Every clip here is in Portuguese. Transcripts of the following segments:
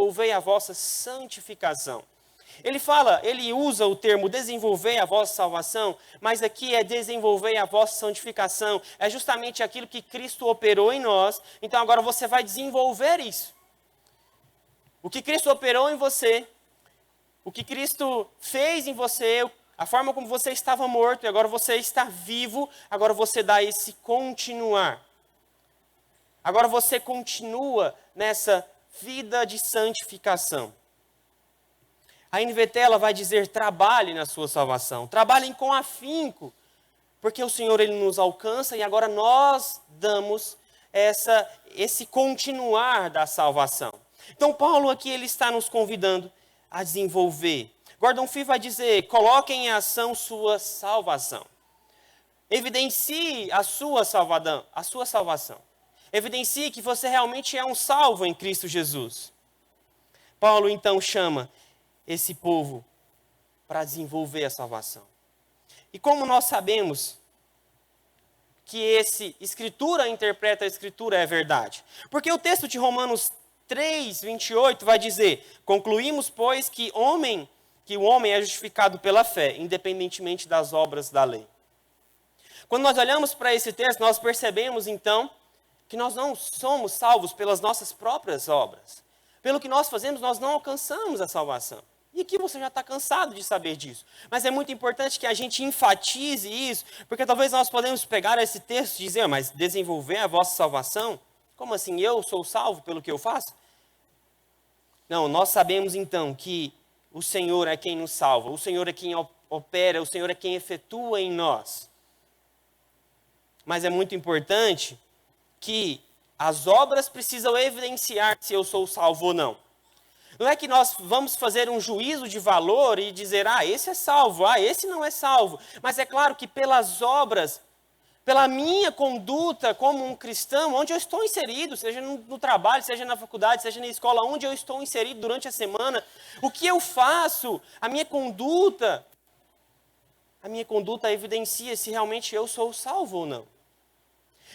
desenvolvei a vossa santificação. Ele usa o termo desenvolver a vossa salvação, mas aqui é desenvolver a vossa santificação. É justamente aquilo que Cristo operou em nós, então agora você vai desenvolver isso. O que Cristo operou em você, o que Cristo fez em você, a forma como você estava morto e agora você está vivo, agora você dá esse continuar. Agora você continua nessa vida de santificação. A NVT ela vai dizer, trabalhe na sua salvação. Trabalhem com afinco, porque o Senhor ele nos alcança e agora nós damos esse continuar da salvação. Então Paulo aqui ele está nos convidando a desenvolver. Gordon Fee vai dizer, coloquem em ação sua salvação. Evidencie a sua salvação. Evidencie que você realmente é um salvo em Cristo Jesus. Paulo então chama esse povo para desenvolver a salvação. E como nós sabemos que Escritura interpreta a Escritura é verdade? Porque o texto de Romanos 3, 28 vai dizer, concluímos, pois, que o homem é justificado pela fé, independentemente das obras da lei. Quando nós olhamos para esse texto, nós percebemos, então, que nós não somos salvos pelas nossas próprias obras. Pelo que nós fazemos, nós não alcançamos a salvação. E aqui você já está cansado de saber disso. Mas é muito importante que a gente enfatize isso, porque talvez nós podemos pegar esse texto e dizer, mas desenvolver a vossa salvação? Como assim, eu sou salvo pelo que eu faço? Não, nós sabemos então que o Senhor é quem nos salva, o Senhor é quem opera, o Senhor é quem efetua em nós. Mas é muito importante que as obras precisam evidenciar se eu sou salvo ou não. Não é que nós vamos fazer um juízo de valor e dizer, esse é salvo, esse não é salvo. Mas é claro que pelas obras, pela minha conduta como um cristão, onde eu estou inserido, seja no trabalho, seja na faculdade, seja na escola, onde eu estou inserido durante a semana, o que eu faço, a minha conduta evidencia se realmente eu sou salvo ou não.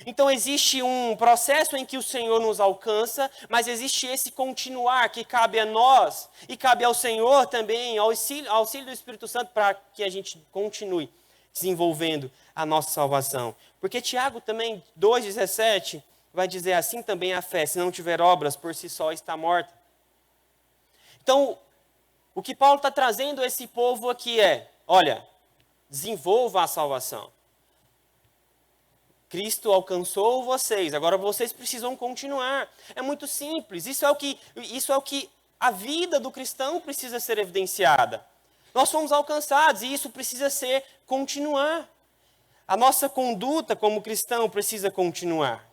Então existe um processo em que o Senhor nos alcança, mas existe esse continuar que cabe a nós e cabe ao Senhor também, ao auxílio do Espírito Santo, para que a gente continue desenvolvendo a nossa salvação. Porque Tiago também, 2,17, vai dizer assim também a fé, se não tiver obras, por si só está morta. Então, o que Paulo está trazendo a esse povo aqui é, olha, desenvolva a salvação. Cristo alcançou vocês, agora vocês precisam continuar. É muito simples, isso é o que a vida do cristão precisa ser evidenciada. Nós fomos alcançados e isso precisa ser continuar. A nossa conduta como cristão precisa continuar.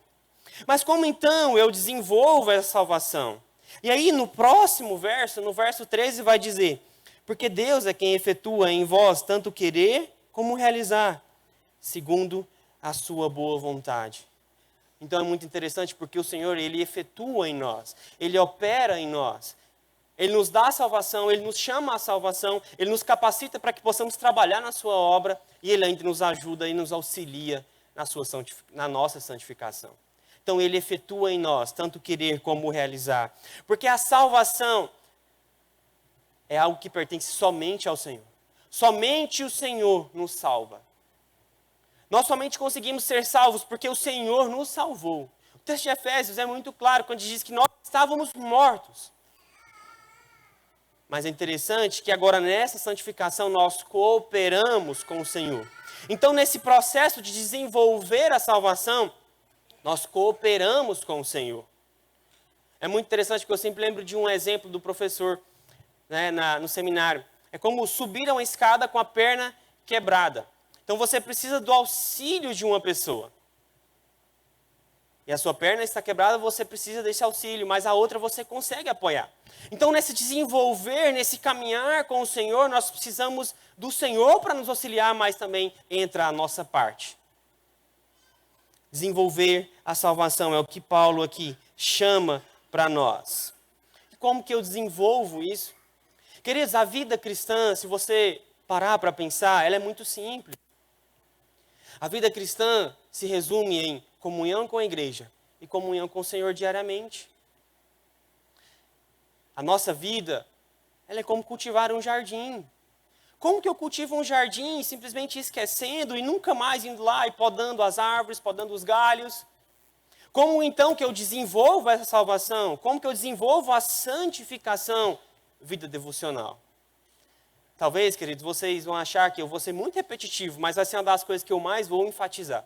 Mas como então eu desenvolvo essa salvação? E aí no próximo verso, no verso 13 vai dizer, porque Deus é quem efetua em vós tanto querer como realizar, segundo a sua boa vontade. Então é muito interessante porque o Senhor, Ele efetua em nós, Ele opera em nós. Ele nos dá a salvação, Ele nos chama à salvação, Ele nos capacita para que possamos trabalhar na sua obra e Ele ainda nos ajuda e nos auxilia na nossa santificação. Então Ele efetua em nós, tanto querer como realizar. Porque a salvação é algo que pertence somente ao Senhor. Somente o Senhor nos salva. Nós somente conseguimos ser salvos porque o Senhor nos salvou. O texto de Efésios é muito claro quando diz que nós estávamos mortos. Mas é interessante que agora nessa santificação nós cooperamos com o Senhor. Então nesse processo de desenvolver a salvação, nós cooperamos com o Senhor. É muito interessante que eu sempre lembro de um exemplo do professor no seminário. É como subir uma escada com a perna quebrada. Então você precisa do auxílio de uma pessoa. E a sua perna está quebrada, você precisa desse auxílio, mas a outra você consegue apoiar. Então nesse desenvolver, nesse caminhar com o Senhor, nós precisamos do Senhor para nos auxiliar, mas também entra a nossa parte. Desenvolver a salvação é o que Paulo aqui chama para nós. E como que eu desenvolvo isso? Queridos, a vida cristã, se você parar para pensar, ela é muito simples. A vida cristã se resume em comunhão com a igreja e comunhão com o Senhor diariamente. A nossa vida, ela é como cultivar um jardim. Como que eu cultivo um jardim simplesmente esquecendo e nunca mais indo lá e podando as árvores, podando os galhos? Como então que eu desenvolvo essa salvação? Como que eu desenvolvo a santificação? Vida devocional. Talvez, queridos, vocês vão achar que eu vou ser muito repetitivo, mas vai ser uma das coisas que eu mais vou enfatizar.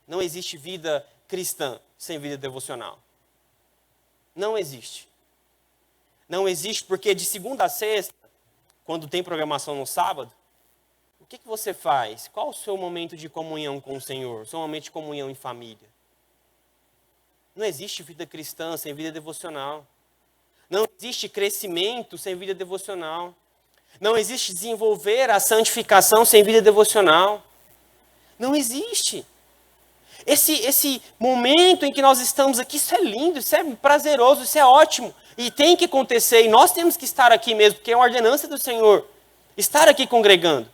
Não existe vida cristã sem vida devocional. Não existe. Não existe porque de segunda a sexta, quando tem programação no sábado, o que você faz? Qual o seu momento de comunhão com o Senhor? O seu momento de comunhão em família? Não existe vida cristã sem vida devocional. Não existe crescimento sem vida devocional. Não existe desenvolver a santificação sem vida devocional. Não existe. Esse momento em que nós estamos aqui, isso é lindo, isso é prazeroso, isso é ótimo. E tem que acontecer, e nós temos que estar aqui mesmo, porque é uma ordenança do Senhor, estar aqui congregando.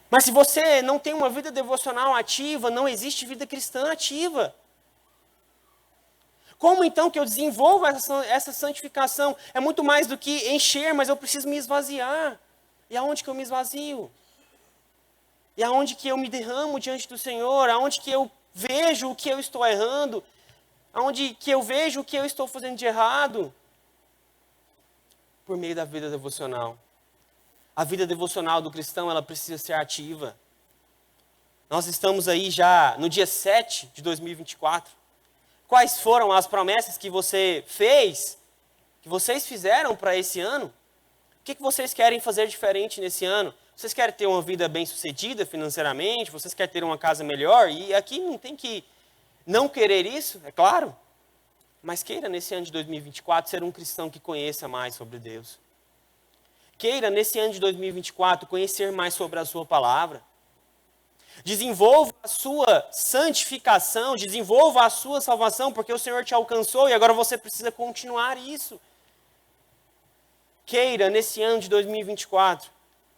Mas se você não tem uma vida devocional ativa, não existe vida cristã ativa. Como então que eu desenvolvo essa santificação? É muito mais do que encher, mas eu preciso me esvaziar. E aonde que eu me esvazio? E aonde que eu me derramo diante do Senhor? Aonde que eu vejo o que eu estou errando? Aonde que eu vejo o que eu estou fazendo de errado? Por meio da vida devocional. A vida devocional do cristão, ela precisa ser ativa. Nós estamos aí já no dia 7 de 2024. Quais foram as promessas que você fez, que vocês fizeram para esse ano? O que vocês querem fazer diferente nesse ano? Vocês querem ter uma vida bem-sucedida financeiramente? Vocês querem ter uma casa melhor? E aqui não tem que não querer isso, é claro. Mas queira, nesse ano de 2024, ser um cristão que conheça mais sobre Deus. Queira, nesse ano de 2024, conhecer mais sobre a sua palavra. Desenvolva a sua santificação, desenvolva a sua salvação, porque o Senhor te alcançou e agora você precisa continuar isso. Queira, nesse ano de 2024,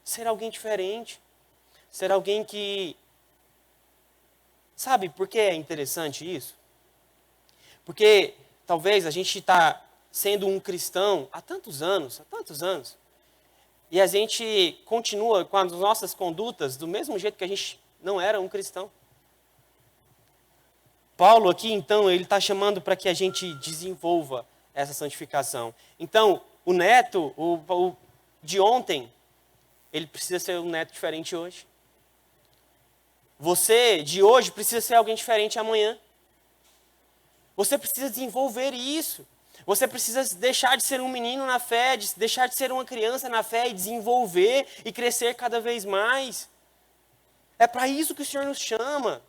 ser alguém diferente. Ser alguém que... Sabe por que é interessante isso? Porque talvez a gente está sendo um cristão há tantos anos, e a gente continua com as nossas condutas do mesmo jeito que a gente não era um cristão. Paulo aqui, então, ele está chamando para que a gente desenvolva essa santificação. Então, o neto o de ontem, ele precisa ser um neto diferente hoje. Você, de hoje, precisa ser alguém diferente amanhã. Você precisa desenvolver isso. Você precisa deixar de ser um menino na fé, deixar de ser uma criança na fé e desenvolver e crescer cada vez mais. É para isso que o Senhor nos chama.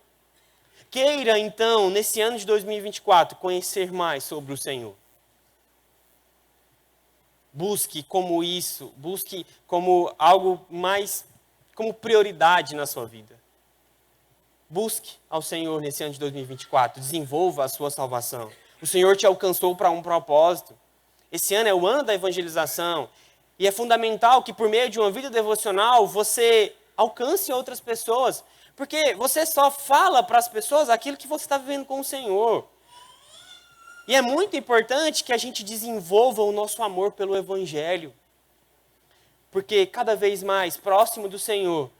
Queira, então, nesse ano de 2024, conhecer mais sobre o Senhor. Busque como isso, busque como algo mais, como prioridade na sua vida. Busque ao Senhor nesse ano de 2024, desenvolva a sua salvação. O Senhor te alcançou para um propósito. Esse ano é o ano da evangelização. E é fundamental que por meio de uma vida devocional você alcance outras pessoas. Porque você só fala para as pessoas aquilo que você está vivendo com o Senhor. E é muito importante que a gente desenvolva o nosso amor pelo Evangelho. Porque cada vez mais próximo do Senhor,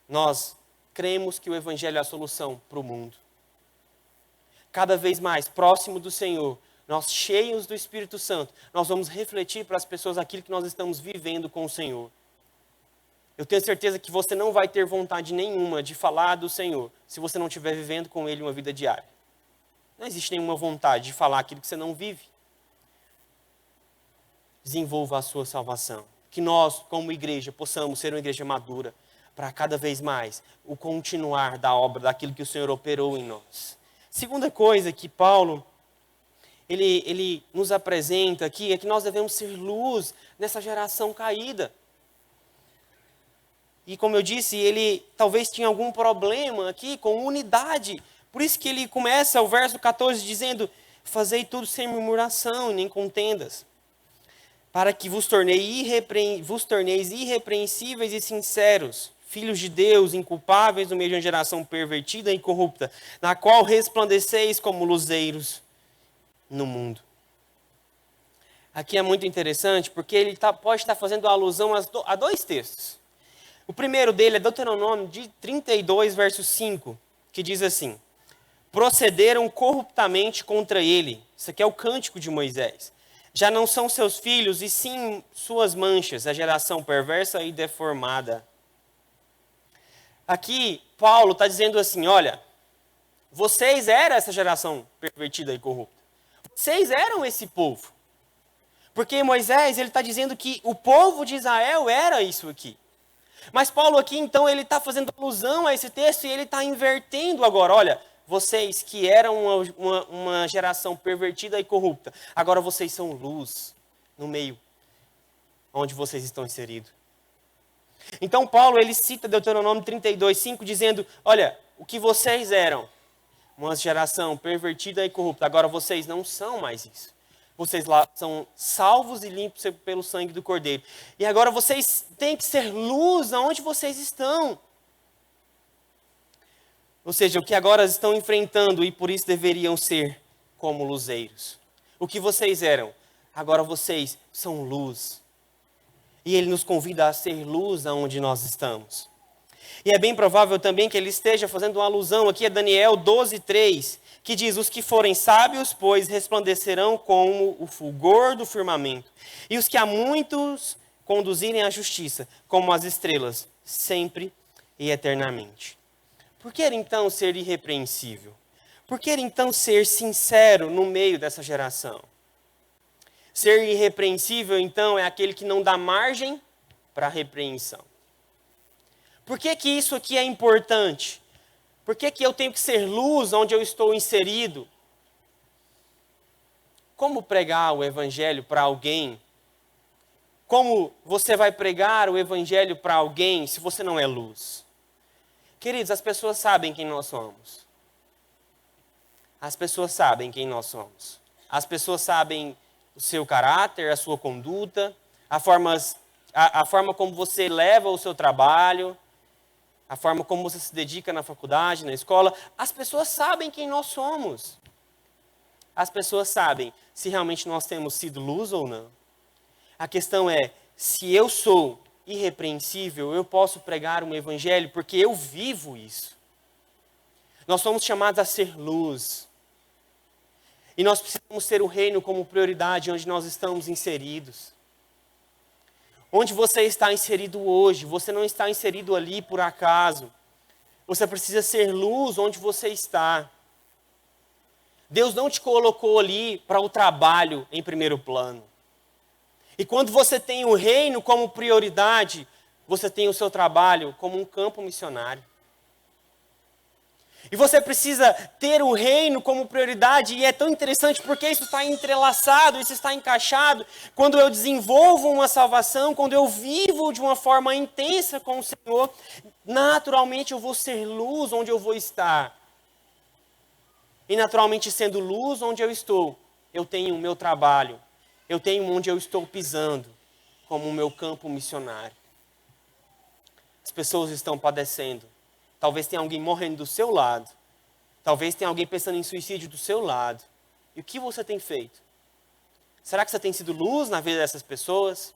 nós cremos que o Evangelho é a solução para o mundo. Cada vez mais próximo do Senhor, nós cheios do Espírito Santo, nós vamos refletir para as pessoas aquilo que nós estamos vivendo com o Senhor. Eu tenho certeza que você não vai ter vontade nenhuma de falar do Senhor se você não estiver vivendo com Ele uma vida diária. Não existe nenhuma vontade de falar aquilo que você não vive. Desenvolva a sua salvação. Que nós, como igreja, possamos ser uma igreja madura para cada vez mais o continuar da obra, daquilo que o Senhor operou em nós. Segunda coisa que Paulo ele nos apresenta aqui é que nós devemos ser luz nessa geração caída. E como eu disse, ele talvez tinha algum problema aqui com unidade. Por isso que ele começa o verso 14 dizendo: fazei tudo sem murmuração, nem contendas, para que vos torneis irrepreensíveis e sinceros, filhos de Deus, inculpáveis no meio de uma geração pervertida e corrupta, na qual resplandeceis como luzeiros no mundo. Aqui é muito interessante porque ele pode estar fazendo alusão a dois textos. O primeiro dele é Deuteronômio de 32, verso 5, que diz assim: procederam corruptamente contra ele. Isso aqui é o cântico de Moisés. Já não são seus filhos, e sim suas manchas, a geração perversa e deformada. Aqui, Paulo está dizendo assim, olha, vocês eram essa geração pervertida e corrupta. Vocês eram esse povo. Porque Moisés, ele está dizendo que o povo de Israel era isso aqui. Mas Paulo aqui, então, ele está fazendo alusão a esse texto e ele está invertendo agora. Olha, vocês que eram uma geração pervertida e corrupta, agora vocês são luz no meio onde vocês estão inseridos. Então Paulo, ele cita Deuteronômio 32, 5, dizendo, olha, o que vocês eram, uma geração pervertida e corrupta, agora vocês não são mais isso. Vocês lá são salvos e limpos pelo sangue do Cordeiro. E agora vocês têm que ser luz aonde vocês estão. Ou seja, o que agora estão enfrentando e por isso deveriam ser como luzeiros. O que vocês eram, agora vocês são luz. E ele nos convida a ser luz aonde nós estamos. E é bem provável também que ele esteja fazendo uma alusão aqui a Daniel 12, 3, que diz, os que forem sábios, pois resplandecerão como o fulgor do firmamento. E os que a muitos conduzirem à justiça, como as estrelas, sempre e eternamente. Por que então ser irrepreensível? Por que então ser sincero no meio dessa geração? Ser irrepreensível, então, é aquele que não dá margem para repreensão. Por que que isso aqui é importante? Por que que eu tenho que ser luz onde eu estou inserido? Como pregar o evangelho para alguém? Como você vai pregar o evangelho para alguém se você não é luz? Queridos, as pessoas sabem quem nós somos. As pessoas sabem quem nós somos. As pessoas sabem o seu caráter, a sua conduta, a forma como você leva o seu trabalho, a forma como você se dedica na faculdade, na escola. As pessoas sabem quem nós somos. As pessoas sabem se realmente nós temos sido luz ou não. A questão é, se eu sou irrepreensível, eu posso pregar um evangelho porque eu vivo isso. Nós somos chamados a ser luz. E nós precisamos ter o reino como prioridade onde nós estamos inseridos. Onde você está inserido hoje, você não está inserido ali por acaso. Você precisa ser luz onde você está. Deus não te colocou ali para o trabalho em primeiro plano. E quando você tem o reino como prioridade, você tem o seu trabalho como um campo missionário. E você precisa ter o reino como prioridade, e é tão interessante porque isso está entrelaçado, isso está encaixado. Quando eu desenvolvo uma salvação, quando eu vivo de uma forma intensa com o Senhor, naturalmente eu vou ser luz onde eu vou estar. E naturalmente, sendo luz onde eu estou, eu tenho o meu trabalho, eu tenho onde eu estou pisando, como o meu campo missionário. As pessoas estão padecendo. Talvez tenha alguém morrendo do seu lado. Talvez tenha alguém pensando em suicídio do seu lado. E o que você tem feito? Será que você tem sido luz na vida dessas pessoas?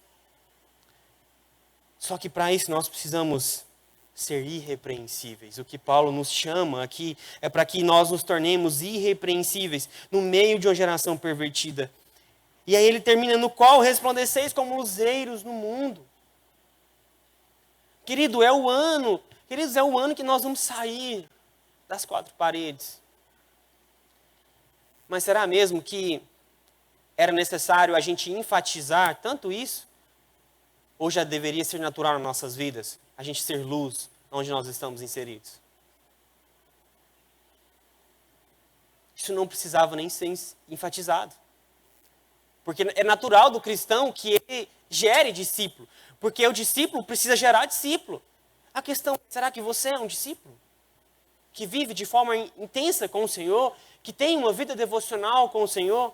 Só que para isso nós precisamos ser irrepreensíveis. O que Paulo nos chama aqui é para que nós nos tornemos irrepreensíveis no meio de uma geração pervertida. E aí ele termina, no qual resplandeceis como luzeiros no mundo. Queridos, é o ano que nós vamos sair das quatro paredes. Mas será mesmo que era necessário a gente enfatizar tanto isso? Ou já deveria ser natural nas nossas vidas, a gente ser luz onde nós estamos inseridos? Isso não precisava nem ser enfatizado. Porque é natural do cristão que ele gere discípulo. Porque o discípulo precisa gerar discípulo. A questão é, será que você é um discípulo? Que vive de forma intensa com o Senhor? Que tem uma vida devocional com o Senhor?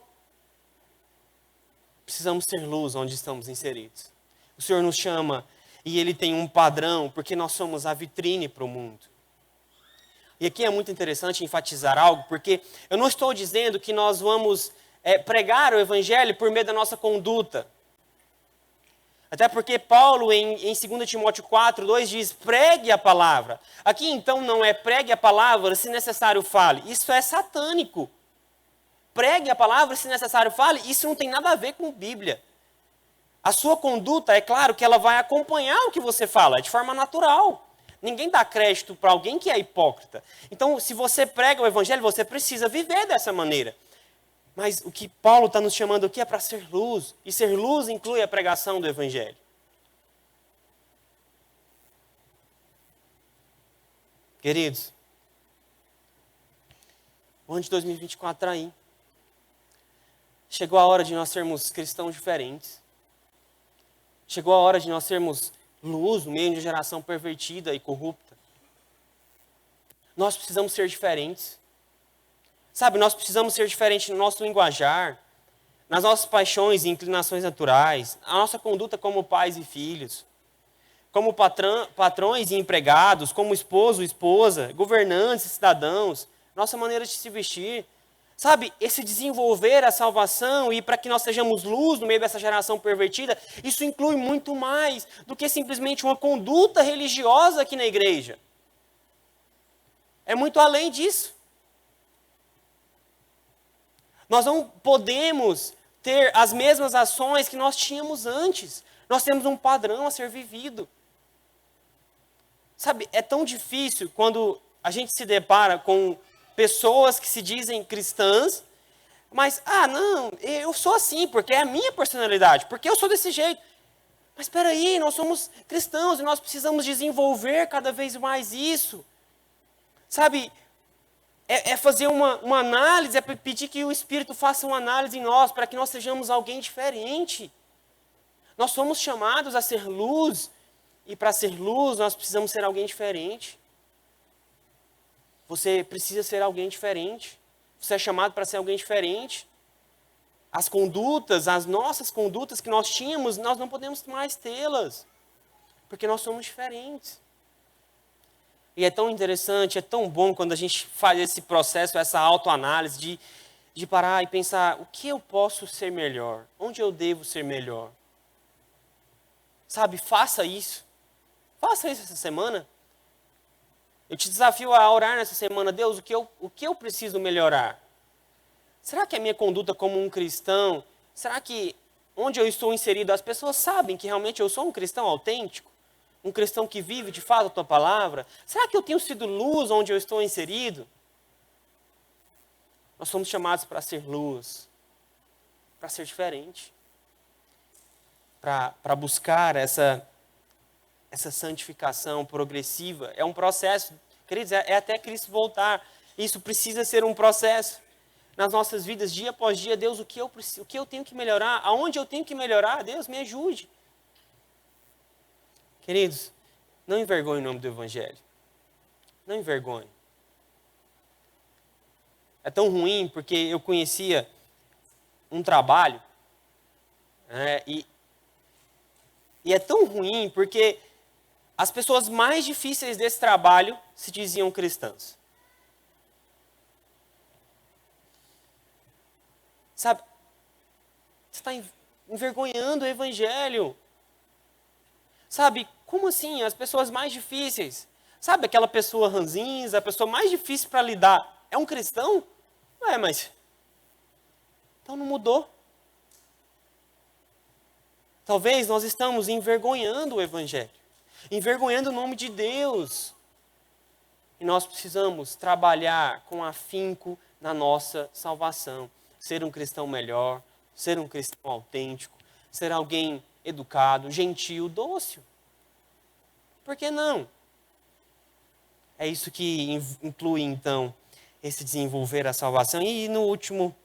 Precisamos ser luz onde estamos inseridos. O Senhor nos chama e Ele tem um padrão, porque nós somos a vitrine para o mundo. E aqui é muito interessante enfatizar algo, porque eu não estou dizendo que nós vamos pregar o evangelho por meio da nossa conduta. Até porque Paulo, em 2 Timóteo 4, 2, diz, pregue a palavra. Aqui, então, não é pregue a palavra, se necessário fale. Isso é satânico. Pregue a palavra, se necessário fale. Isso não tem nada a ver com Bíblia. A sua conduta, é claro que ela vai acompanhar o que você fala, de forma natural. Ninguém dá crédito para alguém que é hipócrita. Então, se você prega o evangelho, você precisa viver dessa maneira. Mas o que Paulo está nos chamando aqui é para ser luz. E ser luz inclui a pregação do evangelho. Queridos, o ano de 2024 está aí. Chegou a hora de nós sermos cristãos diferentes. Chegou a hora de nós sermos luz no meio de uma geração pervertida e corrupta. Nós precisamos ser diferentes. Sabe, nós precisamos ser diferentes no nosso linguajar, nas nossas paixões e inclinações naturais, a nossa conduta como pais e filhos, como patrões e empregados, como esposo e esposa, governantes e cidadãos, nossa maneira de se vestir. Sabe, esse desenvolver a salvação e para que nós sejamos luz no meio dessa geração pervertida, isso inclui muito mais do que simplesmente uma conduta religiosa aqui na igreja. É muito além disso. Nós não podemos ter as mesmas ações que nós tínhamos antes. Nós temos um padrão a ser vivido. Sabe, é tão difícil quando a gente se depara com pessoas que se dizem cristãs, mas, não, eu sou assim, porque é a minha personalidade, porque eu sou desse jeito. Mas espera aí, nós somos cristãos e nós precisamos desenvolver cada vez mais isso. Sabe, é fazer uma análise, é pedir que o Espírito faça uma análise em nós, para que nós sejamos alguém diferente. Nós somos chamados a ser luz, e para ser luz nós precisamos ser alguém diferente. Você precisa ser alguém diferente. Você é chamado para ser alguém diferente. As condutas, as nossas condutas que nós tínhamos, nós não podemos mais tê-las, porque nós somos diferentes. E é tão interessante, é tão bom quando a gente faz esse processo, essa autoanálise de parar e pensar, o que eu posso ser melhor? Onde eu devo ser melhor? Sabe, faça isso. Faça isso essa semana. Eu te desafio a orar nessa semana, Deus, o que eu preciso melhorar? Será que a minha conduta como um cristão, será que onde eu estou inserido, as pessoas sabem que realmente eu sou um cristão autêntico? Um cristão que vive de fato a tua palavra? Será que eu tenho sido luz onde eu estou inserido? Nós somos chamados para ser luz, para ser diferente, para buscar essa santificação progressiva. É um processo, queridos, é até Cristo voltar. Isso precisa ser um processo nas nossas vidas, dia após dia. Deus, o que eu tenho que melhorar? Aonde eu tenho que melhorar? Deus, me ajude. Queridos, não envergonhe o nome do Evangelho. Não envergonhe. É tão ruim porque eu conhecia um trabalho, e é tão ruim porque as pessoas mais difíceis desse trabalho se diziam cristãs. Sabe, você está envergonhando o Evangelho. Sabe, como assim? As pessoas mais difíceis. Sabe aquela pessoa ranzinza, a pessoa mais difícil para lidar, é um cristão? Mas então não mudou. Talvez nós estamos envergonhando o Evangelho, envergonhando o nome de Deus. E nós precisamos trabalhar com afinco na nossa salvação. Ser um cristão melhor, ser um cristão autêntico, ser alguém educado, gentil, dócil. Por que não? É isso que inclui, então, esse desenvolver a salvação. E no último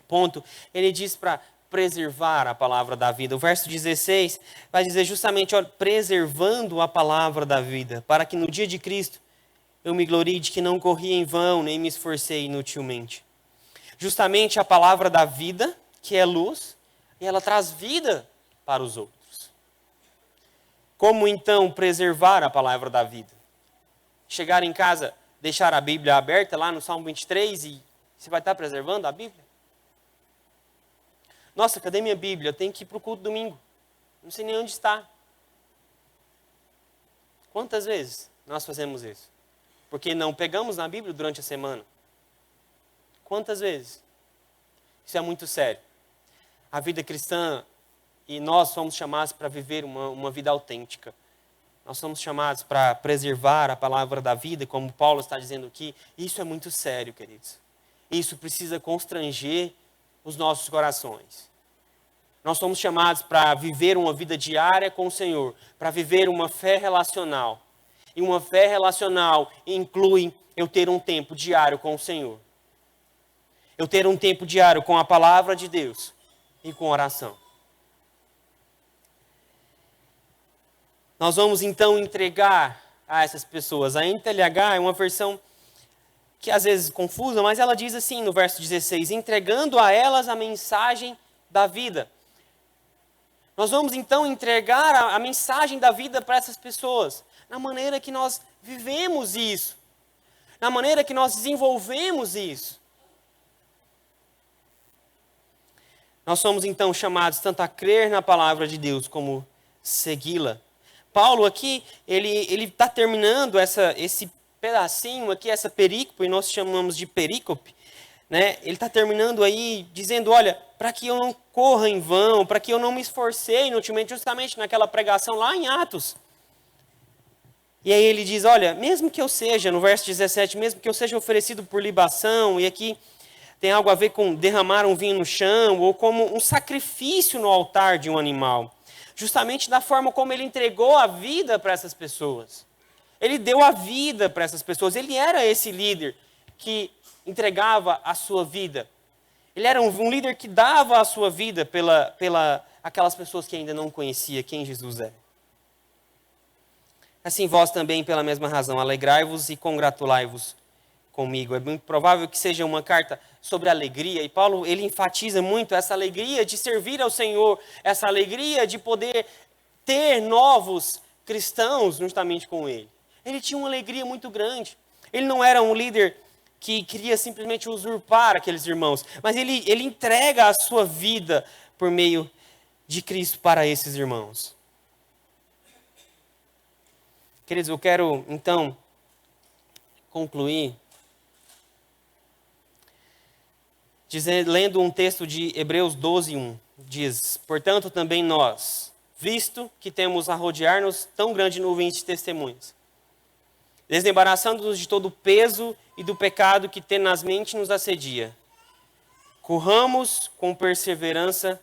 ponto, ele diz para preservar a palavra da vida. O verso 16 vai dizer justamente, preservando a palavra da vida, para que no dia de Cristo eu me glorie de que não corri em vão, nem me esforcei inutilmente. Justamente a palavra da vida, que é luz, e ela traz vida para os outros. Como então preservar a palavra da vida? Chegar em casa, deixar a Bíblia aberta lá no Salmo 23 e você vai estar preservando a Bíblia? Nossa, cadê minha Bíblia? Eu tenho que ir para o culto domingo. Não sei nem onde está. Quantas vezes nós fazemos isso? Porque não pegamos na Bíblia durante a semana. Quantas vezes? Isso é muito sério. A vida cristã, e nós somos chamados para viver uma vida autêntica. Nós somos chamados para preservar a palavra da vida, como Paulo está dizendo aqui. Isso é muito sério, queridos. Isso precisa constranger os nossos corações. Nós somos chamados para viver uma vida diária com o Senhor, para viver uma fé relacional. E uma fé relacional inclui eu ter um tempo diário com o Senhor. Eu ter um tempo diário com a palavra de Deus e com oração. Nós vamos então entregar a essas pessoas. A NTLH é uma versão que às vezes é confusa, mas ela diz assim no verso 16, entregando a elas a mensagem da vida. Nós vamos então entregar a mensagem da vida para essas pessoas, na maneira que nós vivemos isso, na maneira que nós desenvolvemos isso. Nós somos então chamados tanto a crer na palavra de Deus como segui-la. Paulo aqui, ele está terminando esse pedacinho aqui, essa perícope, nós chamamos de perícope, né? Ele está terminando aí dizendo, olha, para que eu não corra em vão, para que eu não me esforcei inutilmente, justamente naquela pregação lá em Atos. E aí ele diz, olha, mesmo que eu seja, no verso 17, mesmo que eu seja oferecido por libação, e aqui tem algo a ver com derramar um vinho no chão, ou como um sacrifício no altar de um animal. Justamente da forma como ele entregou a vida para essas pessoas. Ele deu a vida para essas pessoas. Ele era esse líder que entregava a sua vida. Ele era um líder que dava a sua vida pela aquelas pessoas que ainda não conheciam quem Jesus é. Assim vós também, pela mesma razão, alegrai-vos e congratulai-vos comigo. É muito provável que seja uma carta sobre alegria. E Paulo, ele enfatiza muito essa alegria de servir ao Senhor, essa alegria de poder ter novos cristãos justamente com ele. Ele tinha uma alegria muito grande. Ele não era um líder que queria simplesmente usurpar aqueles irmãos, mas ele entrega a sua vida por meio de Cristo para esses irmãos. Queridos, eu quero então concluir lendo um texto de Hebreus 12:1. Diz, portanto também nós, visto que temos a rodear-nos tão grande nuvem de testemunhas, desembaraçando-nos de todo o peso e do pecado que tenazmente nos assedia, corramos com perseverança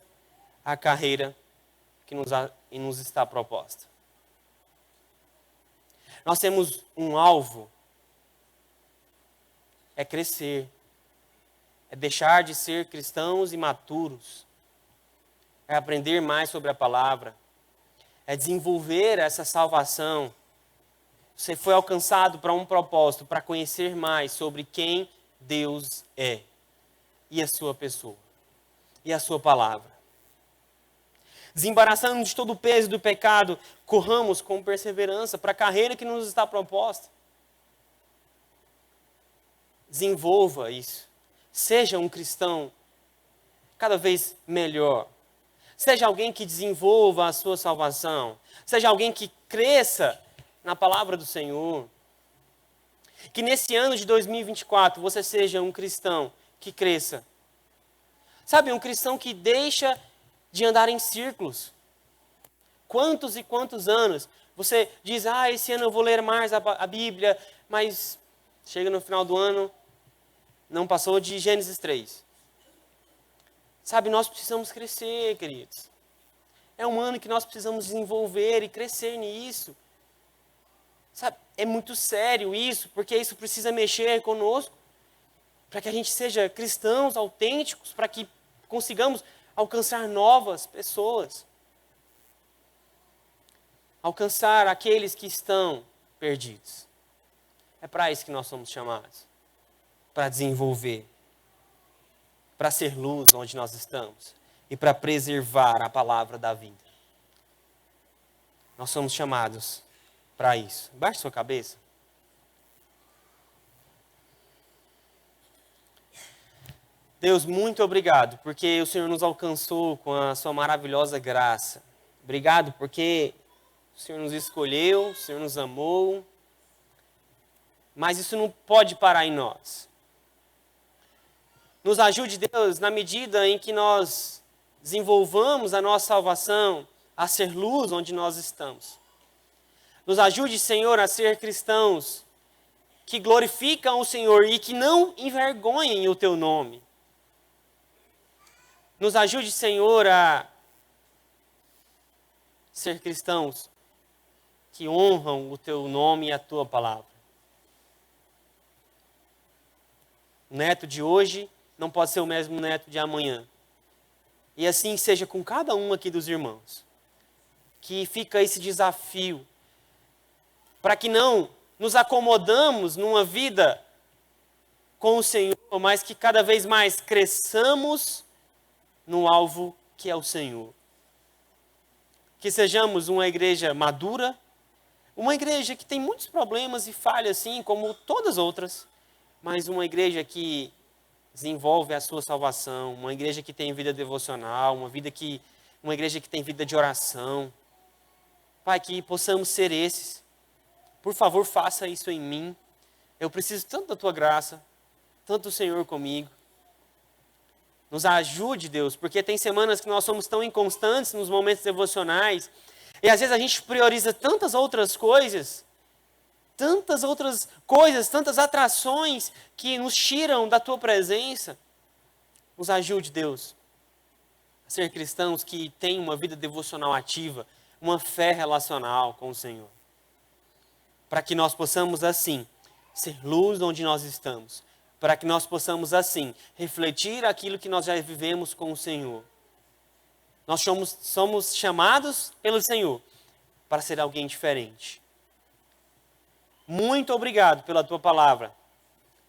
a carreira que nos está proposta. Nós temos um alvo, é crescer, é deixar de ser cristãos imaturos, é aprender mais sobre a palavra, é desenvolver essa salvação. Você foi alcançado para um propósito, para conhecer mais sobre quem Deus é, e a sua pessoa, e a sua palavra. Desembaraçando de todo o peso do pecado, corramos com perseverança para a carreira que nos está proposta. Desenvolva isso. Seja um cristão cada vez melhor. Seja alguém que desenvolva a sua salvação. Seja alguém que cresça na palavra do Senhor. Que nesse ano de 2024 você seja um cristão que cresça. Sabe, um cristão que deixa de andar em círculos. Quantos e quantos anos você diz, esse ano eu vou ler mais a Bíblia, mas chega no final do ano, não passou de Gênesis 3. Sabe, nós precisamos crescer, queridos. É um ano que nós precisamos desenvolver e crescer nisso. Sabe, é muito sério isso, porque isso precisa mexer conosco, para que a gente seja cristãos autênticos, para que consigamos alcançar novas pessoas. Alcançar aqueles que estão perdidos. É para isso que nós somos chamados. Para desenvolver. Para ser luz onde nós estamos. E para preservar a palavra da vida. Nós somos chamados para isso. Baixe sua cabeça. Deus, muito obrigado, porque o Senhor nos alcançou com a sua maravilhosa graça. Obrigado porque o Senhor nos escolheu, o Senhor nos amou, mas isso não pode parar em nós. Nos ajude, Deus, na medida em que nós desenvolvamos a nossa salvação, a ser luz onde nós estamos. Nos ajude, Senhor, a ser cristãos que glorificam o Senhor e que não envergonhem o teu nome. Nos ajude, Senhor, a ser cristãos que honram o teu nome e a tua palavra. O neto de hoje não pode ser o mesmo neto de amanhã. E assim seja com cada um aqui dos irmãos. Que fica esse desafio para que não nos acomodamos numa vida com o Senhor, mas que cada vez mais cresçamos no alvo que é o Senhor. Que sejamos uma igreja madura, uma igreja que tem muitos problemas e falhas, assim como todas as outras, mas uma igreja que desenvolve a sua salvação, uma igreja que tem vida devocional, uma igreja que tem vida de oração. Pai, que possamos ser esses. Por favor, faça isso em mim. Eu preciso tanto da tua graça, tanto do Senhor comigo. Nos ajude, Deus, porque tem semanas que nós somos tão inconstantes nos momentos devocionais, e às vezes a gente prioriza tantas outras coisas, tantas atrações que nos tiram da tua presença. Nos ajude, Deus, a ser cristãos que têm uma vida devocional ativa, uma fé relacional com o Senhor. Para que nós possamos, assim, ser luz onde nós estamos. Para que nós possamos, assim, refletir aquilo que nós já vivemos com o Senhor. Nós somos chamados pelo Senhor para ser alguém diferente. Muito obrigado pela tua palavra,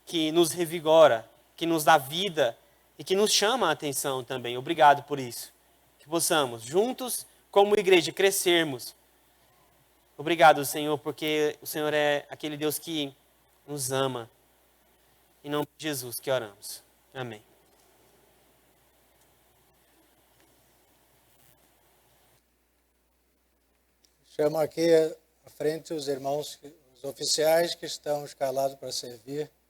que nos revigora, que nos dá vida e que nos chama a atenção também. Obrigado por isso. Que possamos, juntos, como igreja, crescermos. Obrigado, Senhor, porque o Senhor é aquele Deus que nos ama. Em nome de Jesus que oramos. Amém. Chamo aqui à frente os irmãos, os oficiais que estão escalados para servir